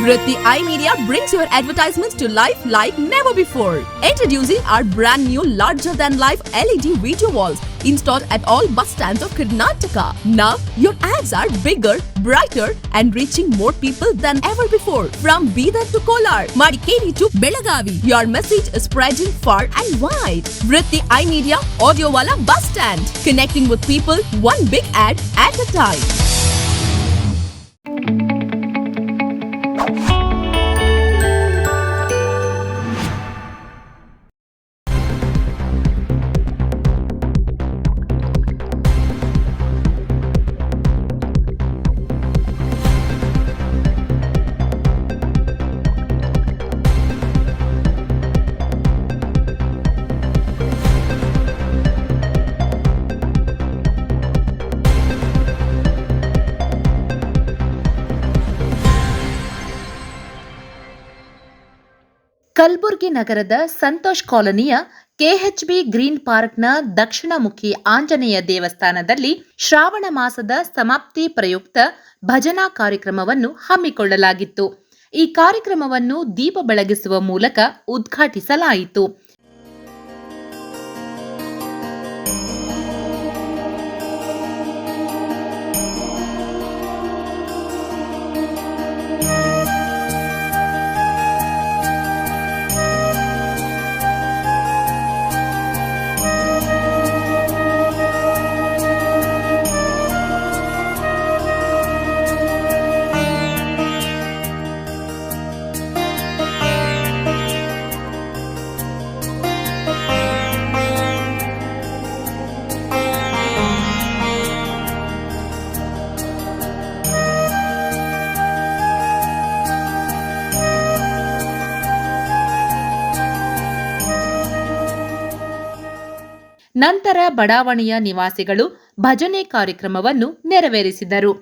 Vritti Eye Media brings your advertisements to life like never before. Introducing our brand new larger-than-life LED video walls installed at all bus stands of Karnataka. Now, your ads are bigger, brighter and reaching more people than ever before. From Bidar to Kolar, Madikeri to Belagavi, your message is spreading far and wide. Vritti Eye Media Audio Wala Bus Stand, connecting with people one big ad at a time. Kalaburagi ನಗರದ ಸಂತೋಷ್ ಕಾಲೋನಿಯ KHB green ಪಾರ್ಕ್ನ ದಕ್ಷಿಣಮುಖಿ Anjaneya ದೇವಸ್ಥಾನದಲ್ಲಿ ಶ್ರಾವಣ ಮಾಸದ ಸಮಾಪ್ತಿ ಪ್ರಯುಕ್ತ ಭಜನಾ ಕಾರ್ಯಕ್ರಮವನ್ನು ಹಮ್ಮಿಕೊಳ್ಳಲಾಗಿತ್ತು. ಈ ಕಾರ್ಯಕ್ರಮವನ್ನು ದೀಪ ಬೆಳಗಿಸುವ ಮೂಲಕ ಉದ್ಘಾಟಿಸಲಾಯಿತು. ನಂತರ ಬಡಾವಣೆಯ ನಿವಾಸಿಗಳು ಭಜನೆ ಕಾರ್ಯಕ್ರಮವನ್ನು ನೆರವೇರಿಸಿದರು.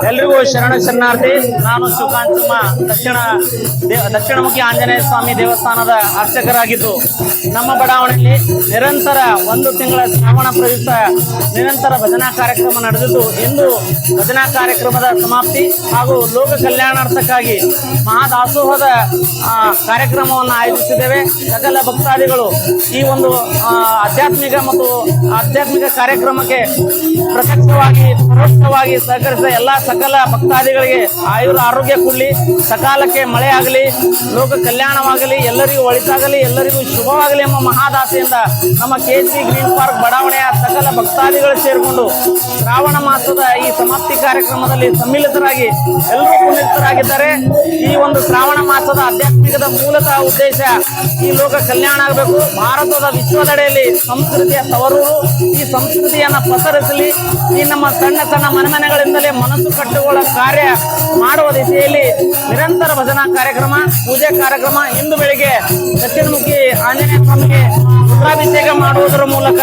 ಎಲ್ರಿಗೂ ಶರಣಾರ್ಥಿ. ನಾನು ಶಿವಕಾಂತಮ್ಮ ದಕ್ಷಿಣಮುಖಿ ಆಂಜನೇಯ ಸ್ವಾಮಿ ದೇವಸ್ಥಾನದ ಅರ್ಚಕರಾಗಿದ್ದು, ನಮ್ಮ ಬಡಾವಣೆಯಲ್ಲಿ ನಿರಂತರ 1 ತಿಂಗಳ ಶ್ರಾವಣ ಪ್ರಯುಕ್ತ ನಿರಂತರ ಭಜನಾ ಕಾರ್ಯಕ್ರಮ ನಡೆದಿದ್ದು, ಇಂದು ಭಜನಾ ಕಾರ್ಯಕ್ರಮದ ಸಮಾಪ್ತಿ ಹಾಗೂ ಲೋಕ ಕಲ್ಯಾಣಾರ್ಥಕ್ಕಾಗಿ ಮಹಾದಾಸೋಹದ ಕಾರ್ಯಕ್ರಮವನ್ನು ಆಯೋಜಿಸಿದ್ದೇವೆ. ಸಕಲ ಭಕ್ತಾದಿಗಳು ಈ ಒಂದು ಆಧ್ಯಾತ್ಮಿಕ ಕಾರ್ಯಕ್ರಮಕ್ಕೆ ಪ್ರತ್ಯಕ್ಷವಾಗಿ ಪರೋಕ್ಷವಾಗಿ ಸಹಕರಿಸಿದ ಸಕಲ ಭಕ್ತಾದಿಗಳಿಗೆ ಆಯುರ ಆರೋಗ್ಯ ಕೊಡಲಿ, ಸಕಾಲಕ್ಕೆ ಮಳೆ ಆಗಲಿ, ಲೋಕ ಕಲ್ಯಾಣವಾಗಲಿ, ಎಲ್ಲರಿಗೂ ಒಳಿತಾಗಲಿ, ಎಲ್ಲರಿಗೂ ಶುಭವಾಗಲಿ ಎಂಬ ಮಹಾದಾಸೆಯಿಂದ ನಮ್ಮ ಕೆಎಚ್ಬಿ ಗ್ರೀನ್ ಪಾರ್ಕ್ ಬಡಾವಣೆಯ ಸಕಲ ಭಕ್ತಾದಿಗಳು ಸೇರಿಕೊಂಡು ಶ್ರಾವಣ ಮಾಸದ ಈ ಸಮಾಪ್ತಿ ಕಾರ್ಯಕ್ರಮದಲ್ಲಿ ಸಮ್ಮಿಲಿತರಾಗಿ ಎಲ್ಲರೂ ಪುನೀತರಾಗಿದ್ದಾರೆ. ಈ ಒಂದು ಶ್ರಾವಣ ಮಾಸದ ಆಧ್ಯಾತ್ಮಿಕದ ಮೂಲತಃ ಉದ್ದೇಶ ಈ ಲೋಕ ಕಲ್ಯಾಣ ಆಗಬೇಕು. ಭಾರತದ ವಿಶ್ವದೆಡೆಯಲ್ಲಿ ಸಂಸ್ಕೃತಿಯ ತವರೂರು. ಈ ಸಂಸ್ಕೃತಿಯನ್ನ ಪಸರಿಸಲಿ. ಈ ನಮ್ಮ ಸಣ್ಣ ಸಣ್ಣ ಮನೆಗಳಿಂದಲೇ ಮನಸ್ಸು ಕಟ್ಟುಕೊಳ್ಳೋ ಕಾರ್ಯ ಮಾಡುವ ದಿಸೆಯಲ್ಲಿ ನಿರಂತರ ಭಜನಾ ಕಾರ್ಯಕ್ರಮ, ಪೂಜೆ ಕಾರ್ಯಕ್ರಮ. ಇಂದು ಬೆಳಿಗ್ಗೆ ದಕ್ಷಿಣಮುಖಿ ಆಂಜನೇಯ ಸ್ವಾಮಿಗೆ ರುದ್ರಾಭಿಷೇಕ ಮಾಡುವುದರ ಮೂಲಕ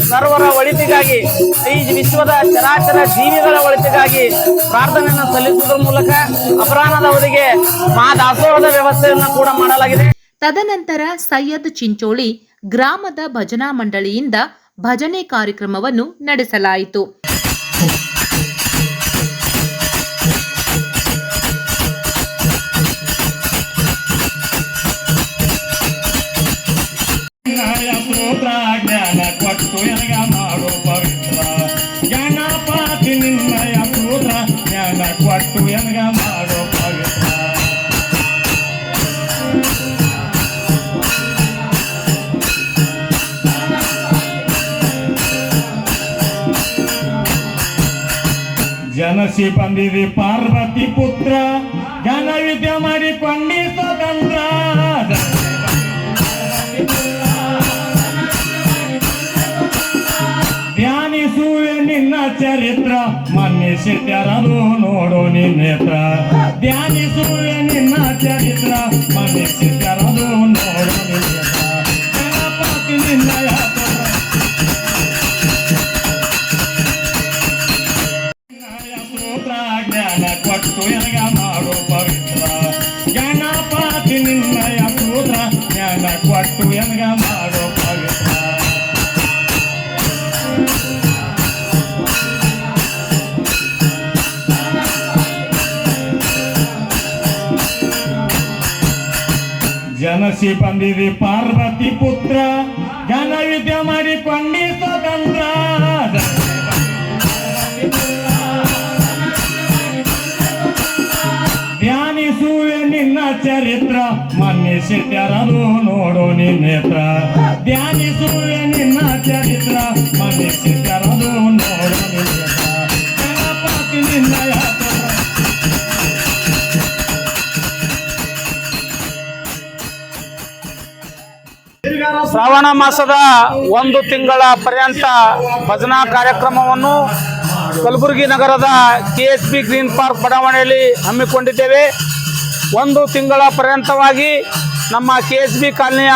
ಸರ್ವರ ಒಳಿತಿಗಾಗಿ, ಈ ವಿಶ್ವದ ಚರಾಚರ ಜೀವಿಗಳ ಒಳಿತಿಗಾಗಿ ಪ್ರಾರ್ಥನೆಯನ್ನು ಸಲ್ಲಿಸುವುದರ ಮೂಲಕ ಅಪರಾಹ್ನದ ಅವಧಿಗೆ ಮಹಾದಾಸೋಹದ ವ್ಯವಸ್ಥೆಯನ್ನು ಕೂಡ ಮಾಡಲಾಗಿದೆ. ತದನಂತರ ಸೈಯದ್ ಚಿಂಚೋಳಿ ಗ್ರಾಮದ ಭಜನಾ ಮಂಡಳಿಯಿಂದ ಭಜನೆ ಕಾರ್ಯಕ್ರಮವನ್ನು ನಡೆಸಲಾಯಿತು. ಜ್ಞಾನ ಕೊಟ್ಟು ಎನಗ ಮಾಡೋ ಪವಿತ್ರ ಗಣಪತಿ ನಿನ್ನಯ ಪುತ್ರ ಜ್ಞಾನ ಕೊಟ್ಟು ಎನಗ ಮಾಡೋ ಪವಿತ್ರ. ಜನಸಿ ಬಂದಿದೆ ಪಾರ್ವತಿ ಪುತ್ರ ಜ್ಞಾನ ವಿದ್ಯೆ ಮಾಡಿಕೊಂಡಿ ಸ್ವತಂತ್ರ. ಧ್ಯಾನಿಸುವೆ ನಿನ್ನ ಚರಿತ್ರ ಮನ್ನಿಸಿದ್ಯರದು ನೋಡು ನಿನ್ನೇತ್ರ. ಧ್ಯಾನಿಸುವೆ ನಿನ್ನ ಚರಿತ್ರ ಮನ್ನಿಸಿದ್ಯರದು ನೋಡು ನಿನ್ನೇತ್ರ. ಗಣಪತಿ ನಿನ್ನಯ ಪುತ್ರ ಜ್ಞಾನ ಕೊಟ್ಟು ಎನಗ ಮಾಡೋ ಪವಿತ್ರ ಗಣಪತಿ ನಿನ್ನಯ ಪುತ್ರ ಜ್ಞಾನ ಕೊಟ್ಟು ಎನಗ ಮಾಡೋ ಪವಿತ್ರ. ಜನಸಿ ಬಂದಿದೆ ಪಾರ್ವತಿ ಪುತ್ರ ಜ್ಞಾನ ವಿದ್ಯೆ ಮಾಡಿಕೊಂಡಿ ಸ್ವತಂತ್ರ. ಧ್ಯಾನಿಸುವೆ ನಿನ್ನ ಚರಿತ್ರ ಮನ್ನಿಸಿದ್ಯರದು ನೋಡು ನಿನ್ನೇತ್ರ. ಧ್ಯಾನಿಸುವೆ ನಿನ್ನ ಚರಿತ್ರ ಮನ್ನಿಸಿದ್ಯರದು ನೋಡು ನಿನ್ನೇತ್ರ. ಗಣಪತಿ ನಿನ್ನಯ ಶ್ರಾವಣ ಮಾಸದ 1 ತಿಂಗಳ ಪರ್ಯಂತ ಭಜನಾ ಕಾರ್ಯಕ್ರಮವನ್ನು ಕಲಬುರಗಿ ನಗರದ KHB ಗ್ರೀನ್ ಪಾರ್ಕ್ ಬಡಾವಣೆಯಲ್ಲಿ ಹಮ್ಮಿಕೊಂಡಿದ್ದೇವೆ. 1 ತಿಂಗಳ ಪರ್ಯಂತವಾಗಿ ನಮ್ಮ KHB ಕಾಲನಿಯ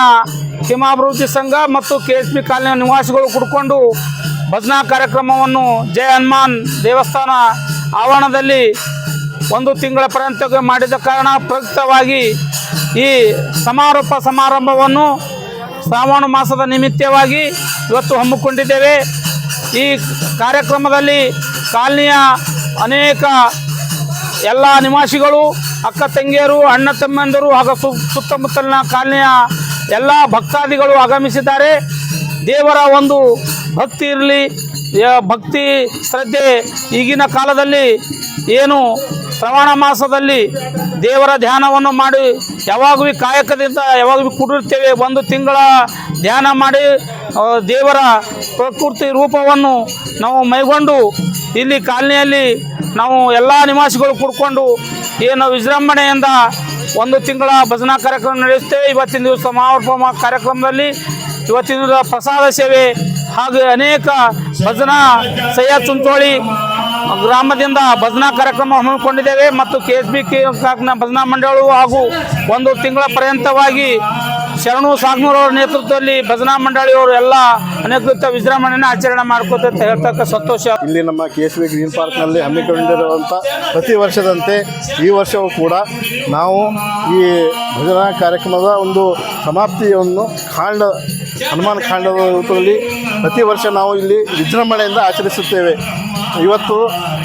ಕ್ಷೇಮಾಭಿವೃದ್ಧಿ ಸಂಘ ಮತ್ತು KHB ಕಾಲನಿಯ ನಿವಾಸಿಗಳು ಕೂಡಿಕೊಂಡು ಭಜನಾ ಕಾರ್ಯಕ್ರಮವನ್ನು ಜಯ ಹನುಮಾನ್ ದೇವಸ್ಥಾನ ಆವರಣದಲ್ಲಿ 1 ತಿಂಗಳ ಪರ್ಯಂತ ಮಾಡಿದ ಕಾರಣ ಪ್ರಯುಕ್ತವಾಗಿ ಈ ಸಮಾರೋಪ ಸಮಾರಂಭವನ್ನು ಶ್ರಾವಣ ಮಾಸದ ನಿಮಿತ್ತವಾಗಿ ಇವತ್ತು ಹಮ್ಮಿಕೊಂಡಿದ್ದೇವೆ. ಈ ಕಾರ್ಯಕ್ರಮದಲ್ಲಿ ಕಾಲನಿಯ ಅನೇಕ ಎಲ್ಲ ನಿವಾಸಿಗಳು, ಅಕ್ಕ ತಂಗಿಯರು, ಅಣ್ಣ ತಮ್ಮಂದಿರು ಹಾಗೂ ಸುತ್ತಮುತ್ತಲಿನ ಕಾಲನಿಯ ಎಲ್ಲ ಭಕ್ತಾದಿಗಳು ಆಗಮಿಸಿದ್ದಾರೆ. ದೇವರ ಒಂದು ಭಕ್ತಿ ಇರಲಿ, ಭಕ್ತಿ ಶ್ರದ್ಧೆ ಈಗಿನ ಕಾಲದಲ್ಲಿ ಏನು ಶ್ರಾವಣ ಮಾಸದಲ್ಲಿ ದೇವರ ಧ್ಯಾನವನ್ನು ಮಾಡಿ ಯಾವಾಗಲೂ ಕಾಯಕದಿಂದ ಯಾವಾಗಲೂ ಕೂಡಿರ್ತೇವೆ. 1 ತಿಂಗಳ ಧ್ಯಾನ ಮಾಡಿ ದೇವರ ಪ್ರಕೃತಿ ರೂಪವನ್ನು ನಾವು ಮೈಗೊಂಡು ಇಲ್ಲಿ ಕಾಲನಿಯಲ್ಲಿ ನಾವು ಎಲ್ಲ ನಿವಾಸಿಗಳು ಕೂಡಿಕೊಂಡು ಏನು ವಿಜೃಂಭಣೆಯಿಂದ 1 ತಿಂಗಳ ಭಜನಾ ಕಾರ್ಯಕ್ರಮ ನಡೆಸುತ್ತೇವೆ. ಇವತ್ತಿನ ದಿವಸ ಸಮಾರೋಪ ಕಾರ್ಯಕ್ರಮದಲ್ಲಿ ಇವತ್ತಿನ ದಿವಸ ಪ್ರಸಾದ ಸೇವೆ ಹಾಗೂ ಅನೇಕ ಭಜನಾ ಸೈಯದ್ ಚಿಂಚೋಳಿ ಗ್ರಾಮದಿಂದ ಭಜನಾ ಕಾರ್ಯಕ್ರಮ ಹಮ್ಮಿಕೊಂಡಿದ್ದೇವೆ ಮತ್ತು KHB ಭಜನಾ ಮಂಡಳಿಗಳು ಹಾಗೂ 1 ತಿಂಗಳ ಪರ್ಯಂತವಾಗಿ ಶರಣು ಸಾಗ್ನೂರವರ ನೇತೃತ್ವದಲ್ಲಿ ಭಜನಾ ಮಂಡಳಿಯವರು ಎಲ್ಲ ಅನೇಕ ವಿಜೃಂಭಣೆಯನ್ನು ಆಚರಣೆ ಮಾಡ್ಕೋತ ಹೇಳ್ತಕ್ಕ ಸಂತೋಷ. ಇಲ್ಲಿ ನಮ್ಮ KHB ಗ್ರೀನ್ ಪಾರ್ಕ್ನಲ್ಲಿ ಹಮ್ಮಿಕೊಂಡಿರುವಂಥ ಪ್ರತಿ ವರ್ಷದಂತೆ ಈ ವರ್ಷವೂ ಕೂಡ ನಾವು ಈ ಭಜನಾ ಕಾರ್ಯಕ್ರಮದ ಒಂದು ಸಮಾಪ್ತಿಯನ್ನು ಹನುಮಾನ್ ಕಾಂಡದ ರೂಪದಲ್ಲಿ ಪ್ರತಿ ವರ್ಷ ನಾವು ಇಲ್ಲಿ ವಿಜೃಂಭಣೆಯಿಂದ ಆಚರಿಸುತ್ತೇವೆ. ಇವತ್ತು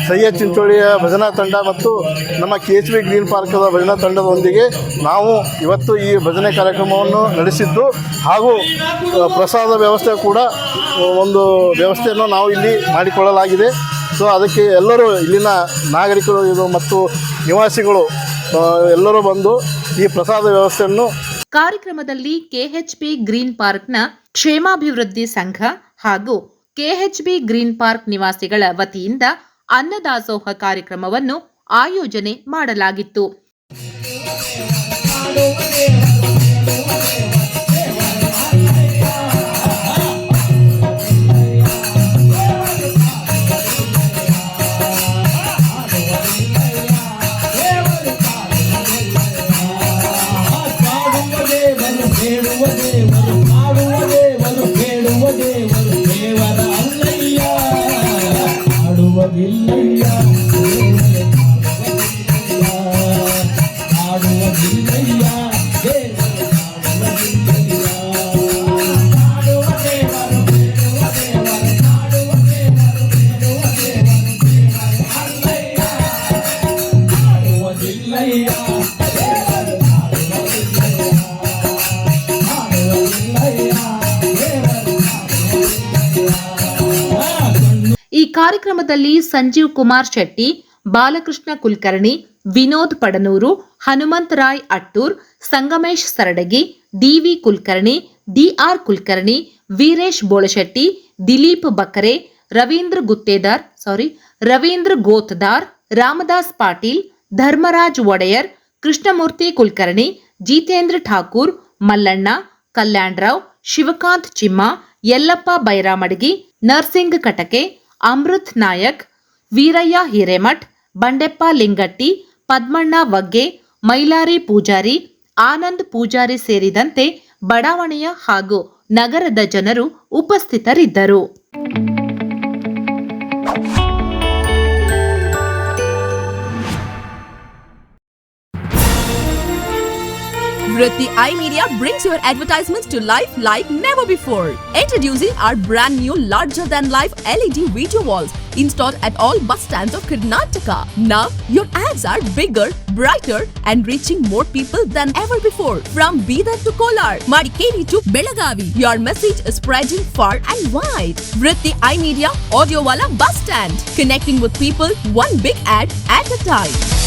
ಸೈಯದ್ ಚಿಂಚೋಳಿಯ ಭಜನಾ ತಂಡ ಮತ್ತು ನಮ್ಮ KHB ಗ್ರೀನ್ ಪಾರ್ಕದ ಭಜನಾ ತಂಡದೊಂದಿಗೆ ನಾವು ಇವತ್ತು ಈ ಭಜನೆ ಕಾರ್ಯಕ್ರಮವನ್ನು ನಡೆಸಿದ್ದು ಹಾಗೂ ಪ್ರಸಾದ ವ್ಯವಸ್ಥೆ ಕೂಡ ಒಂದು ವ್ಯವಸ್ಥೆಯನ್ನು ನಾವು ಇಲ್ಲಿ ಮಾಡಿಕೊಳ್ಳಲಾಗಿದೆ. ಸೊ ಅದಕ್ಕೆ ಎಲ್ಲರೂ ಇಲ್ಲಿನ ನಾಗರಿಕರು ಇದು ಮತ್ತು ನಿವಾಸಿಗಳು ಎಲ್ಲರೂ ಬಂದು ಈ ಪ್ರಸಾದ ವ್ಯವಸ್ಥೆಯನ್ನು ಕಾರ್ಯಕ್ರಮದಲ್ಲಿ KHB ಗ್ರೀನ್ ಪಾರ್ಕ್ನ ಕ್ಷೇಮಾಭಿವೃದ್ಧಿ ಸಂಘ ಹಾಗೂ KHB ಗ್ರೀನ್ ಪಾರ್ಕ್ ನಿವಾಸಿಗಳ ವತಿಯಿಂದ ಅನ್ನದಾಸೋಹ ಕಾರ್ಯಕ್ರಮವನ್ನು ಆಯೋಜನೆ ಮಾಡಲಾಗಿತ್ತು. ಈ ಕಾರ್ಯಕ್ರಮದಲ್ಲಿ ಸಂಜೀವ್ ಕುಮಾರ್ ಶೆಟ್ಟಿ, ಬಾಲಕೃಷ್ಣ ಕುಲಕರ್ಣಿ, ವಿನೋದ್ ಪಡನೂರು, ಹನುಮಂತರಾಯ್ ಅಟ್ಟೂರ್, ಸಂಗಮೇಶ್ ಸರಡಗಿ, ಡಿವಿ ಕುಲಕರ್ಣಿ, ಡಿಆರ್ ಕುಲಕರ್ಣಿ, ವೀರೇಶ್ ಬೋಳಶೆಟ್ಟಿ, ದಿಲೀಪ್ ಬಕರೆ, ರವೀಂದ್ರ ಗೋತ್ದಾರ್, ರಾಮದಾಸ್ ಪಾಟೀಲ್, ಧರ್ಮರಾಜ್ ಒಡೆಯರ್, ಕೃಷ್ಣಮೂರ್ತಿ ಕುಲಕರ್ಣಿ, ಜಿತೇಂದ್ರ ಠಾಕೂರ್, ಮಲ್ಲಣ್ಣ, ಕಲ್ಯಾಣರಾವ್, ಶಿವಕಾಂತ್ ಚಿಮ್ಮ, ಯಲ್ಲಪ್ಪ ಬೈರಾಮಡಗಿ, ನರ್ಸಿಂಗ್ ಕಟಕೆ, ಅಮೃತ್ ನಾಯಕ್, ವೀರಯ್ಯ ಹಿರೇಮಠ್, ಬಂಡೆಪ್ಪ ಲಿಂಗಟ್ಟಿ, ಪದ್ಮಣ್ಣ ವಗ್ಗೆ, ಮೈಲಾರಿ ಪೂಜಾರಿ, ಆನಂದ್ ಪೂಜಾರಿ ಸೇರಿದಂತೆ ಬಡಾವಣೆಯ ಹಾಗೂ ನಗರದ ಜನರು ಉಪಸ್ಥಿತರಿದ್ದರು. Vritti iMedia brings your advertisements to life like never before. Introducing our brand new larger-than-life LED video walls installed at all bus stands of Karnataka. Now, your ads are bigger, brighter and reaching more people than ever before. From Bidar to Kolar, Madikeri to Belagavi, your message is spreading far and wide. Vritti iMedia Audio Wala Bus Stand, connecting with people one big ad at a time.